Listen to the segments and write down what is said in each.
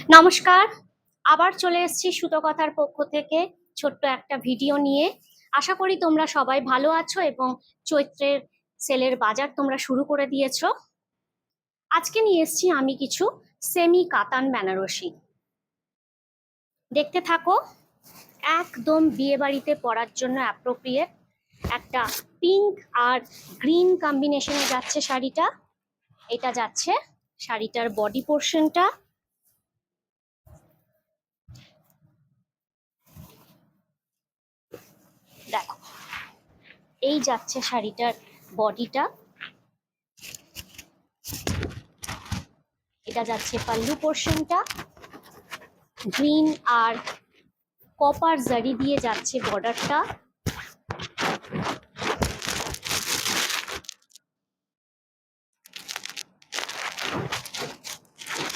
নমস্কার, আবার চলে এসেছি সুতো কথার পক্ষ থেকে ছোট্ট একটা ভিডিও নিয়ে। আশা করি তোমরা সবাই ভালো আছো এবং চৈত্রের সেলের বাজার তোমরা শুরু করে দিয়েছো। আজকে নিয়ে এসেছি আমি কিছু সেমি কাতান বেনারসি। দেখতে থাকো, একদম বিয়ে বাড়িতে পরার জন্য অ্যাপ্রোপ্রিয়েট একটা পিঙ্ক আর গ্রিন কম্বিনেশনে যাচ্ছে শাড়িটা। এটা যাচ্ছে শাড়িটার বডি পোর্শনটা। দেখো, এই যাচ্ছে শাড়িটার বডিটা, এটা যাচ্ছে পাল্লু পোর্শনটা। গ্রিন আর কপার জারি দিয়ে যাচ্ছে বর্ডারটা।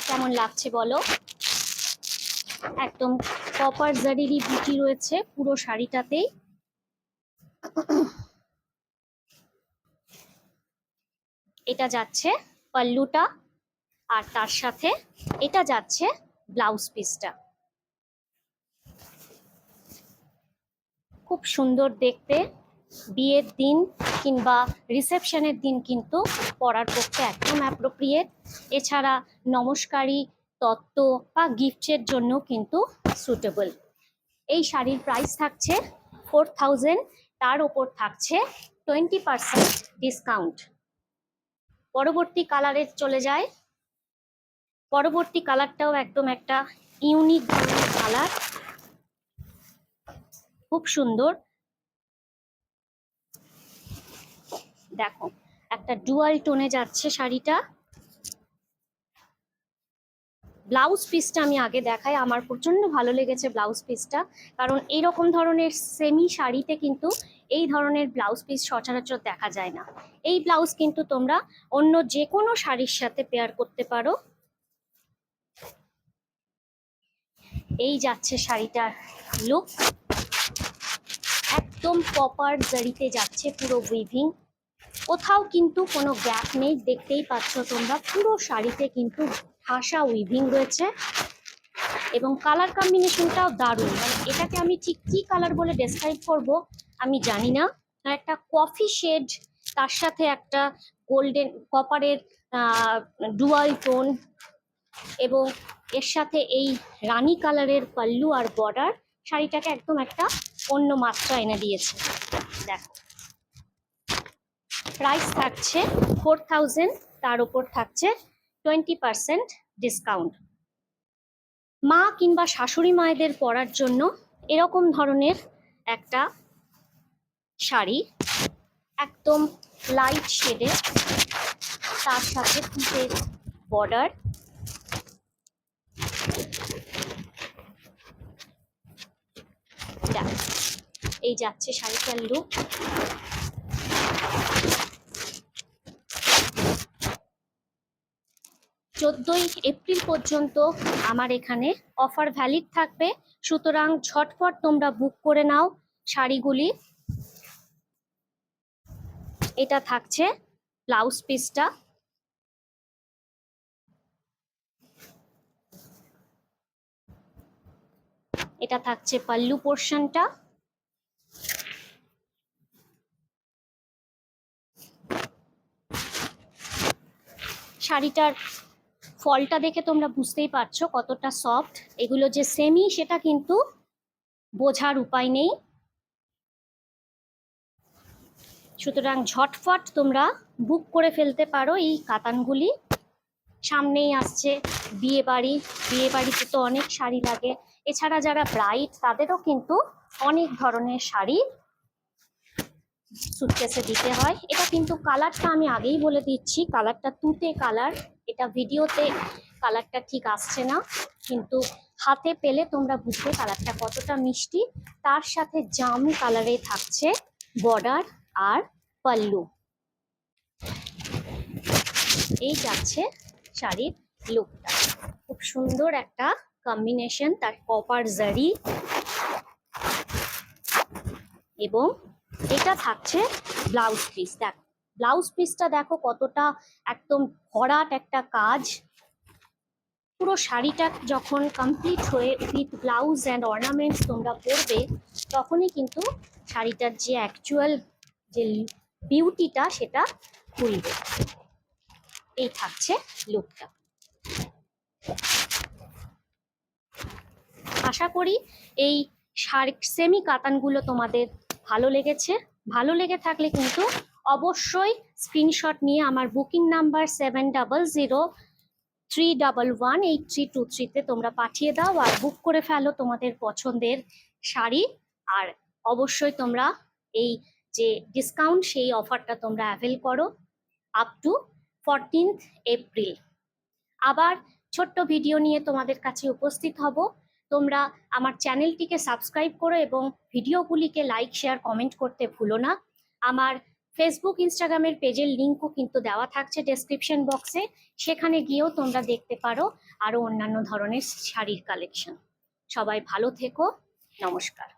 কেমন লাগছে বলো? একদম কপার জারিরই বুটি রয়েছে পুরো শাড়িটাতেই। এটা যাচ্ছে পাল্লুটা, আর তার সাথে এটা যাচ্ছে ব্লাউজ পিসটা। খুব সুন্দর দেখতে, বিয়ের দিন কিংবা রিসেপশনের দিন কিন্তু পরার পক্ষে একদম অ্যাপ্রোপ্রিয়েট। এছাড়া নমস্কারী, তত্ত্ব বা গিফটের জন্য কিন্তু সুটেবল। এই শাড়ির প্রাইস থাকছে 4000, তার ওপর থাকছে 20% ডিসকাউন্ট। পরবর্তী কালারে চলে যায়। পরবর্তী কালারটাও একদম একটা ইউনিক ধরনের কালার, খুব সুন্দর। দেখো, একটা ডুয়াল টোনে যাচ্ছে শাড়িটা। ব্লাউজ পিসটা আমি আগে দেখাই। আমার প্রচন্ড ভালো লেগেছে ব্লাউজ পিসটা, কারণ এইরকম ধরনের সেমি শাড়িতে কিন্তু এই ধরনের ব্লাউজ পিস সচরাচর দেখা যায় না। এই ব্লাউজ কিন্তু তোমরা অন্য যে কোনো শাড়ির সাথে পেয়ার করতে পারো। এই যাচ্ছে শাড়িটার লুক, একদম কপার জারিতে যাচ্ছে পুরো উইভিং, কোথাও কিন্তু কোনো গ্যাপ নেই। দেখতেই পাচ্ছ তোমরা, পুরো শাড়িতে কিন্তু ঠাসা উইভিং রয়েছে এবং কালার কম্বিনেশনটাও দারুণ। মানে এটাকে আমি ঠিক কি কালার বলে ডেসক্রাইব করব আমি জানি না। একটা কফি শেড, তার সাথে একটা গোল্ডেন কপারের ডুয়াল টোন, এবং এর সাথে এই রানী কালারের পাল্লু আর বর্ডার শাড়িটাকে একদম একটা অন্য মাত্রা এনে দিয়েছে। দেখো, প্রাইস থাকছে 4000, তার উপর থাকছে 20% ডিসকাউন্ট। মা কিংবা শাশুড়ি মায়েদের পরার জন্য এরকম ধরনের একটা শাড়ি, একদম লাইট শেডে, তার সাথে পিঠের বর্ডার। এই যাচ্ছে শাড়িটার লুক। 14ই এপ্রিল পর্যন্ত আমার এখানে অফার ভ্যালিড থাকবে, সুতরাং ঝটপট তোমরা বুক করে নাও শাড়িগুলি। এটা থাকছে ব্লাউজ পিসটা। এটা থাকছে পাল্লু পোর্শনটা। শাড়িটার ফলটা দেখে তোমরা বুঝতেই পারছো কতটা সফট। এগুলো যে সেমি সেটা কিন্তু বোঝার উপায় নেই, সুতরাং ঝটফট তোমরা বুক করে ফেলতে পারো এই কাতানগুলি। সামনেই আসছে বিয়ে বাড়ি, বিয়ে বাড়িতে তো অনেক শাড়ি লাগে। এছাড়া যারা ব্রাইড তাদেরও কিন্তু অনেক ধরনের শাড়ি সুটকেসে দিতে হয়। এটা কিন্তু কালারটা আমি আগেই বলে দিচ্ছি, কালারটা তুতে কালার। এটা ভিডিওতে কালারটা ঠিক আসছে না, কিন্তু হাতে পেলে তোমরা বুঝবে কালারটা কতটা মিষ্টি। তার সাথে জাম কালারে থাকছে বর্ডার আর পাল্লু। এই যাচ্ছে শাড়ির লুকটা, খুব সুন্দর একটা কম্বিনেশন, তার কপার জারি, এবং এটা থাকছে ব্লাউজ পিস। দেখো ব্লাউজ পিসটা দেখো কতটা একদম ভরাট একটা কাজ। পুরো শাড়িটা যখন কমপ্লিট হয়ে উইথ ব্লাউজ অ্যান্ড অর্নামেন্টস তোমরা পরবে, তখনই কিন্তু শাড়িটার যে অ্যাকচুয়াল যে বিউটিটা সেটা খুলবে। এই থাকছে লুকটা। আশা করি এই সেমি কাতানগুলো তোমাদের ভালো লেগেছে। ভালো লেগে থাকলে কিন্তু অবশ্যই স্ক্রিনশট নিয়ে আমার বুকিং নাম্বার 7003118323-তে তোমরা পাঠিয়ে দাও আর বুক করে ফেলো তোমাদের পছন্দের শাড়ি। আর অবশ্যই তোমরা এই যে ডিসকাউন্ট সেই অফারটা তোমরা অ্যাভেল করো আপ টু 14th এপ্রিল। আবার ছোট্ট ভিডিও নিয়ে তোমাদের কাছে উপস্থিত হব। তোমরা আমার চ্যানেলটিকে সাবস্ক্রাইব করো এবং ভিডিওগুলিকে লাইক শেয়ার কমেন্ট করতে ভুলো না। আমার ফেসবুক ইনস্টাগ্রামের পেজের লিঙ্কও কিন্তু দেওয়া থাকছে ডেসক্রিপশন বক্সে, সেখানে গিয়েও তোমরা দেখতে পারো আরও অন্যান্য ধরনের শাড়ির কালেকশন। সবাই ভালো থেকো, নমস্কার।